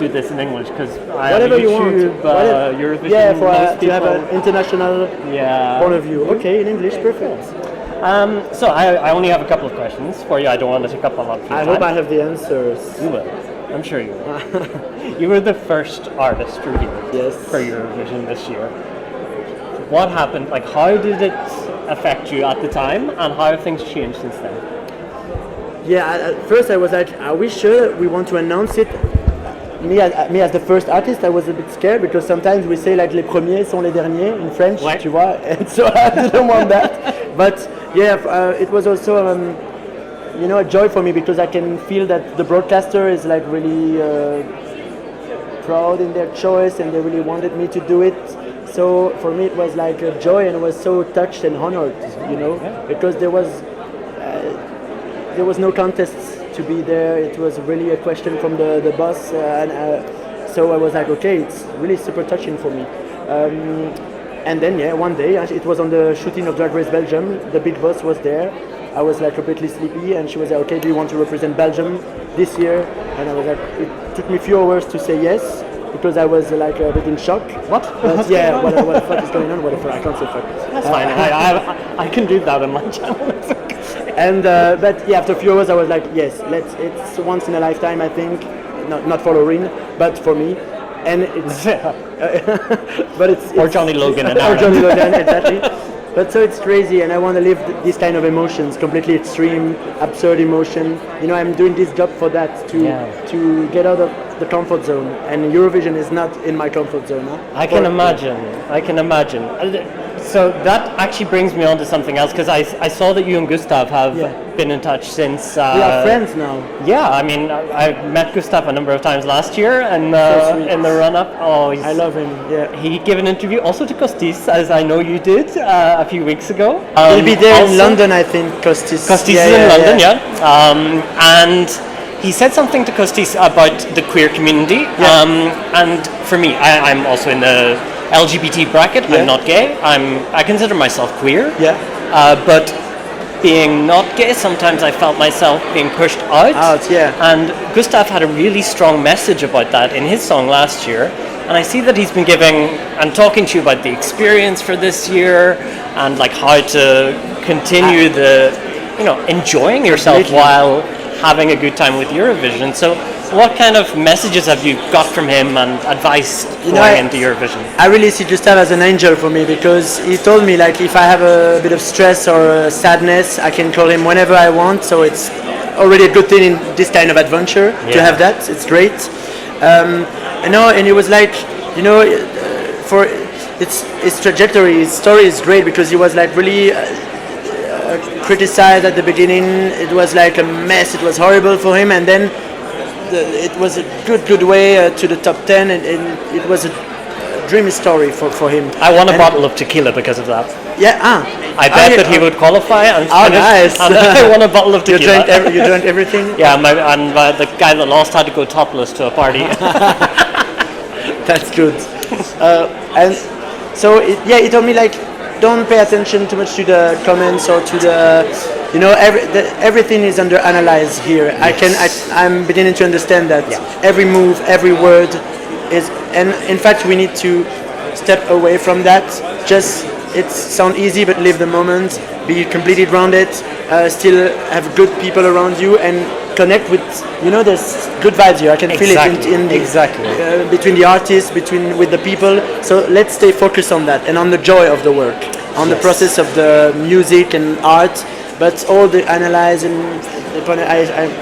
do this in English because I Whatever you want. YouTube, Eurovision. Yeah, for most to have people- an international point of view. Okay, in English, perfect. So I only have a couple of questions for you. I don't want to take up a lot of your I time. hope I have the answers. You will. I'm sure you will. You were the first artist revealed Yes. for Eurovision this year. What happened? Like, how did it affect you at the time, and how have things changed since then? Yeah, at first I was like, are we sure we want to announce it? Me as the first artist, I was a bit scared because sometimes we say like les premiers sont les derniers in French, Ouais. tu vois, and so I didn't want that. But yeah, it was also a joy for me because I can feel that the broadcaster is like really proud in their choice and they really wanted me to do it. So for me it was like a joy and I was so touched and honored, because there was no contest to be there. It was really a question from the boss, so I was like, okay, it's really super touching for me. And then one day it was on the shooting of Drag Race Belgium. The big boss was there. I was like a bit sleepy, and she was like, okay, do you want to represent Belgium this year? And I was like, it took me a few hours to say yes because I was like a bit in shock. What? But yeah, what the fuck is going on? What the fuck? I can't say fuck. That's fine. I can do that on my channel. And but yeah, after a few hours, I was like, yes, it's once in a lifetime, I think. Not for Loreen, but for me. And it's but it's Or Johnny Logan and or Aaron. Johnny Logan, exactly. But so it's crazy, and I want to live this kind of emotions, completely extreme, absurd emotion. I'm doing this job for that, to get out of the comfort zone. And Eurovision is not in my comfort zone. Huh? I can imagine. So that actually brings me on to something else, because I saw that you and Gustav have been in touch since. We are friends now. Yeah, I mean, I met Gustav a number of times last year, and So in the run-up. Oh, I love him. Yeah. He gave an interview also to Costis, as I know you did a few weeks ago. He'll be there in also- London, I think. Costis. Costis is in London, and he said something to Costis about the queer community. And for me, I'm also in the LGBT bracket. I'm not gay. I consider myself queer. Yeah. But being not gay, sometimes I felt myself being pushed out. And Gustav had a really strong message about that in his song last year. And I see that he's been giving and talking to you about the experience for this year and like how to continue enjoying yourself while having a good time with Eurovision. So what kind of messages have you got from him and advice going into Eurovision? I really see Gustav as an angel for me because he told me like if I have a bit of stress or sadness, I can call him whenever I want. So it's already a good thing in this kind of adventure to have that. It's great. And he was like, for his trajectory, his story is great because he was like really criticized at the beginning. It was like a mess. It was horrible for him, and then it was a good way to the top 10, and it was a dreamy story for him. I won a bottle of tequila because of that. Yeah. I bet that he would qualify and finish, nice. and I won a bottle of tequila. You drank everything? Yeah, the guy that lost had to go topless to a party. That's good. And so he told me like, don't pay attention too much to the comments or to everything is under analyze here. Yes. I'm beginning to understand that every move, every word is, and in fact we need to step away from that. Just it sounds easy, but live the moment. Be completely grounded. Still have good people around you and connect with. There's good vibes here. I can feel it in the, between the artists, with the people. So let's stay focused on that and on the joy of the work, on the process of the music and art. But all the analyze and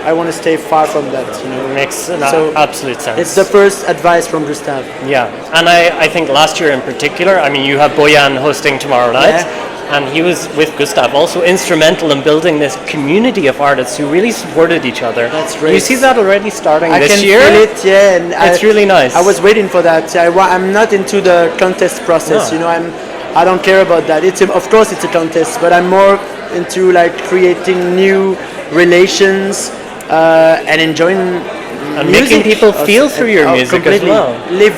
I want to stay far from that. Makes absolute sense. It's the first advice from Gustav. Yeah, and I think last year in particular, I mean, you have Bojan hosting tomorrow night, and he was with Gustav also instrumental in building this community of artists who really supported each other. That's great. You see that already starting this year? I can feel it, and it's really nice. I was waiting for that. I'm not into the contest process. No. I don't care about that. Of course it's a contest, but I'm more into like creating new relations and enjoying and music. Making people feel through your music completely. as well. Live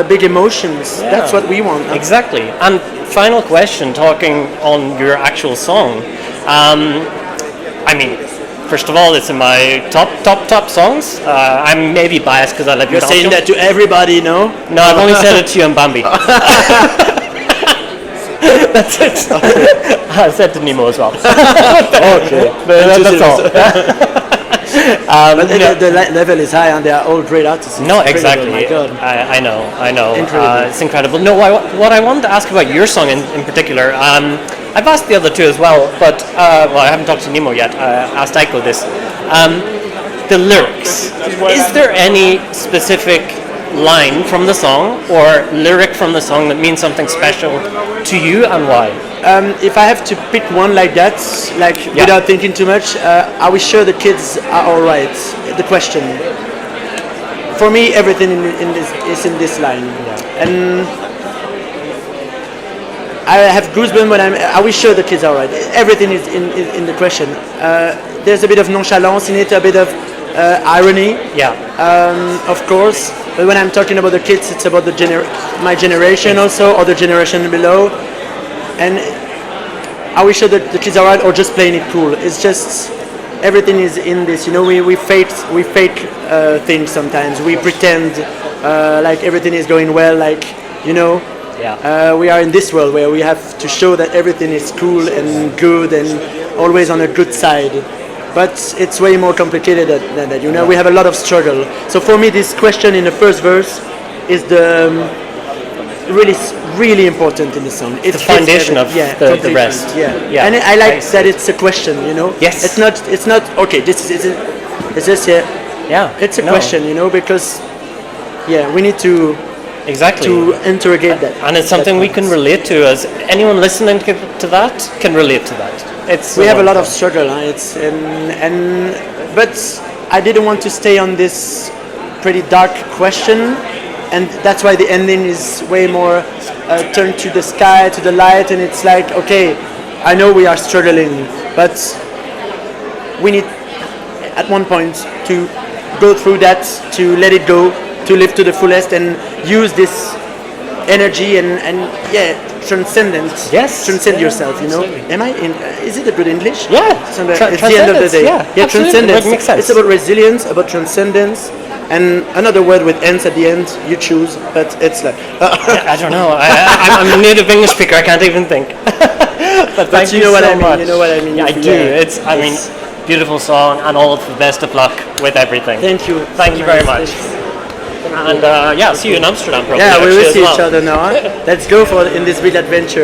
big emotions. Yeah. That's what we want. Exactly. And final question, talking on your actual song. I mean, First of all, it's in my top songs. I'm maybe biased because I live in Belgium. You're saying that to everybody, no? No, I've only said it to you and Bambi. That's it. I said to Nemo as well. Okay. That's all. But the level is high and they are all great artists. No, exactly. My God. I know. Incredible. It's incredible. No, what I wanted to ask about your song in particular, I've asked the other two as well, but I haven't talked to Nemo yet. I asked Aiko this. The lyrics. Is there any specific line from the song or lyric from the song that means something special to you, and why? If I have to pick one like that, without thinking too much, are we sure the kids are all right? The question. For me, everything in this is in this line, and I have goosebumps when are we sure the kids are all right? Everything is in the question. There's a bit of nonchalance in it, a bit of irony, of course. But when I'm talking about the kids, it's about my generation also, or the generation below. And are we sure that the kids are right, or just playing it cool? It's just everything is in this. You know, we fake things sometimes. We pretend like everything is going well. Like, you know, we are in this world where we have to show that everything is cool and good and always on a good side. But it's way more complicated than that. You know, we have a lot of struggle. So for me, this question in the first verse is the really important in the song. It's the foundation of the rest. Yeah. And I like that it's a question. You know. Yes. It's not okay. This is this Yeah. It's a question. You know, because we need to interrogate that. And it's something we can relate to. As anyone listening to that can relate to that. We have a lot of struggle, but I didn't want to stay on this pretty dark question, and that's why the ending is way more turned to the sky, to the light, and it's like, okay, I know we are struggling, but we need at one point to go through that, to let it go, to live to the fullest, and use this energy and transcendence. Yes. Transcend yourself, you know. Is it a good English? Yeah. It's the end of the day. Yeah, transcendence. Makes sense. It's about resilience, about transcendence, and another word with ends at the end. You choose, but it's like. I don't know. I'm a native English speaker. I can't even think. but thank you know so what I mean. much. You know what I mean. Yeah, I do. I mean, beautiful song, and all of the best of luck with everything. Thank you. Thank you very much. And see you in Amsterdam probably. Yeah, we will see each other now. Let's go in this big adventure.